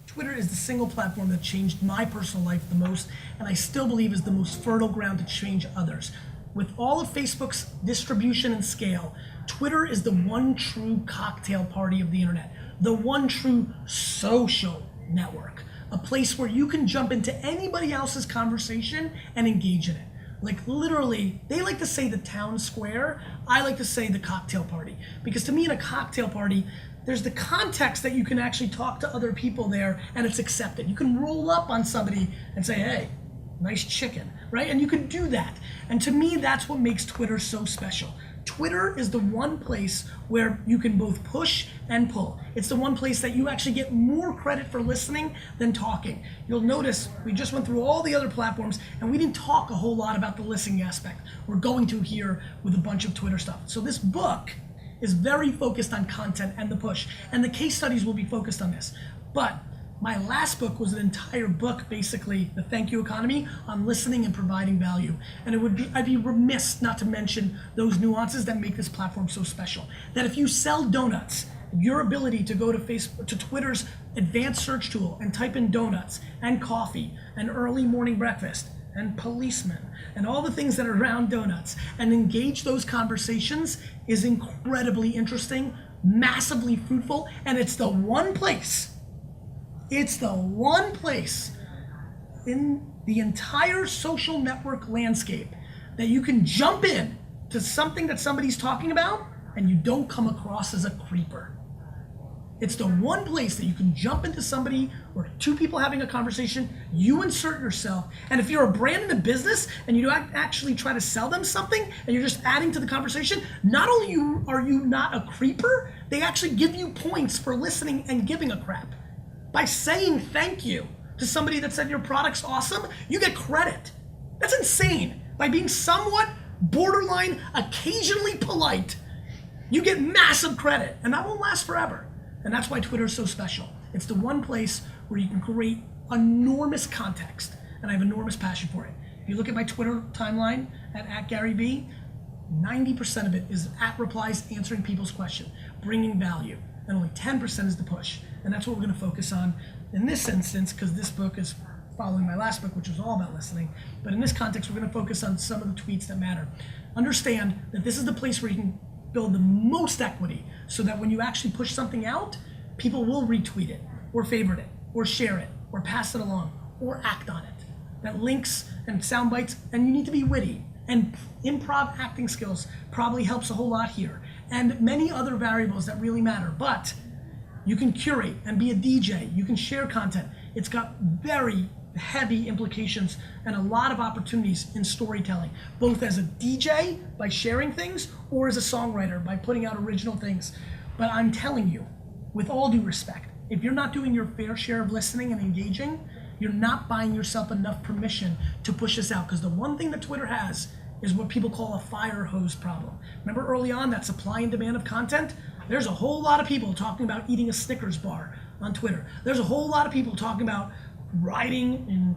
Twitter is the single platform that changed my personal life the most, and I still believe is the most fertile ground to change others. With all of Facebook's distribution and scale, Twitter is the one true cocktail party of the internet, the one true social network, a place where you can jump into anybody else's conversation and engage in it. Like literally, they like to say the town square, I like to say the cocktail party. Because to me in a cocktail party, there's the context that you can actually talk to other people there and it's accepted. You can roll up on somebody and say, hey, nice chicken, right? And you can do that. And to me, that's what makes Twitter so special. Twitter is the one place where you can both push and pull. It's the one place that you actually get more credit for listening than talking. You'll notice we just went through all the other platforms and we didn't talk a whole lot about the listening aspect. We're going to here with a bunch of Twitter stuff. So this book is very focused on content and the push, and the case studies will be focused on this. But my last book was an entire book, basically, The Thank You Economy, on listening and providing value. And I'd be remiss not to mention those nuances that make this platform so special. That if you sell donuts, your ability to go to Twitter's advanced search tool and type in donuts and coffee and early morning breakfast and policemen and all the things that are around donuts and engage those conversations is incredibly interesting, massively fruitful, and it's the one place in the entire social network landscape that you can jump in to something that somebody's talking about and you don't come across as a creeper. It's the one place that you can jump into somebody or two people having a conversation, you insert yourself, and if you're a brand in a business and you actually try to sell them something and you're just adding to the conversation, not only are you not a creeper, they actually give you points for listening and giving a crap. By saying thank you to somebody that said your product's awesome, you get credit. That's insane. By being somewhat borderline, occasionally polite, you get massive credit, and that won't last forever. And that's why Twitter is so special. It's the one place where you can create enormous context, and I have enormous passion for it. If you look at my Twitter timeline at GaryVee, 90% of it is at replies answering people's question, bringing value, and only 10% is the push. And that's what we're going to focus on in this instance, because this book is following my last book, which was all about listening. But in this context, we're going to focus on some of the tweets that matter. Understand that this is the place where you can build the most equity so that when you actually push something out, people will retweet it or favorite it or share it or pass it along or act on it. That links and sound bites, and you need to be witty, and improv acting skills probably helps a whole lot here, and many other variables that really matter. But you can curate and be a DJ, you can share content. It's got very heavy implications and a lot of opportunities in storytelling, both as a DJ by sharing things or as a songwriter by putting out original things. But I'm telling you, with all due respect, if you're not doing your fair share of listening and engaging, you're not buying yourself enough permission to push this out. Because the one thing that Twitter has is what people call a fire hose problem. Remember early on, that supply and demand of content? There's a whole lot of people talking about eating a Snickers bar on Twitter. There's a whole lot of people talking about riding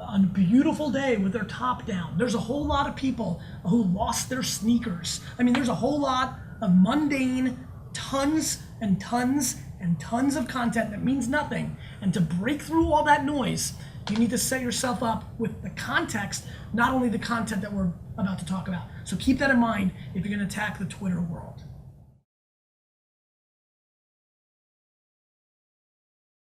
on a beautiful day with their top down. There's a whole lot of people who lost their sneakers. I mean, there's a whole lot of mundane, tons and tons and tons of content that means nothing. And to break through all that noise, you need to set yourself up with the context, not only the content that we're about to talk about. So keep that in mind if you're going to attack the Twitter world.